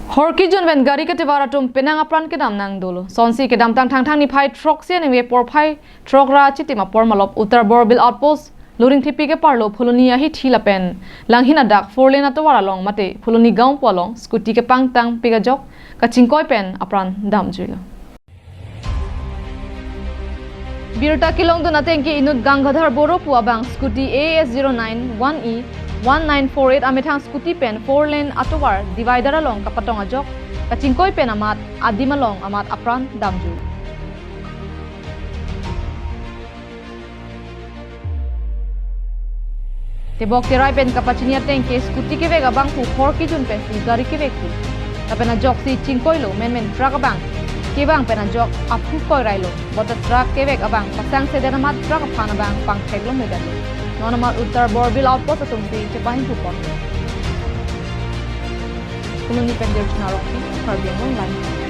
Horki John when Gari Kativaratum Penang apran kedam nang dolo. Sonsi kedam tang ni pai troxian and we por pai trogra chitima pormalop Uttar Borbil outpost. Luring tipi ke parlo Polonia hit hilapen. Langhina dak 4 lane atawara long mate Poloni gaung polong Scooty ke pangtang pigajok kachingkoi pen apran dam juila. Birta kilong do natin ki enut Gangadhar Boro puabang Scooty AS09 1E 1948 amethang Scooty pen 4 lane atawar divider along kapatong ajok kachingkoi pen amat adim along amat apran damju. Tebok tirai pen kapachinia tengke Scooty ke vega abangphu horki jun pen gari ke vekku tapen ajok si chingkoi lo men truck abang kibang pen ajok aphu koi railo bota truck ke veg abang pasang sedana mat truck aphan abang pang theglo medan nonamat Uttar Borbil outpost atumsi chepahin pupon Kuluni pen dir chunarok ki karbiang online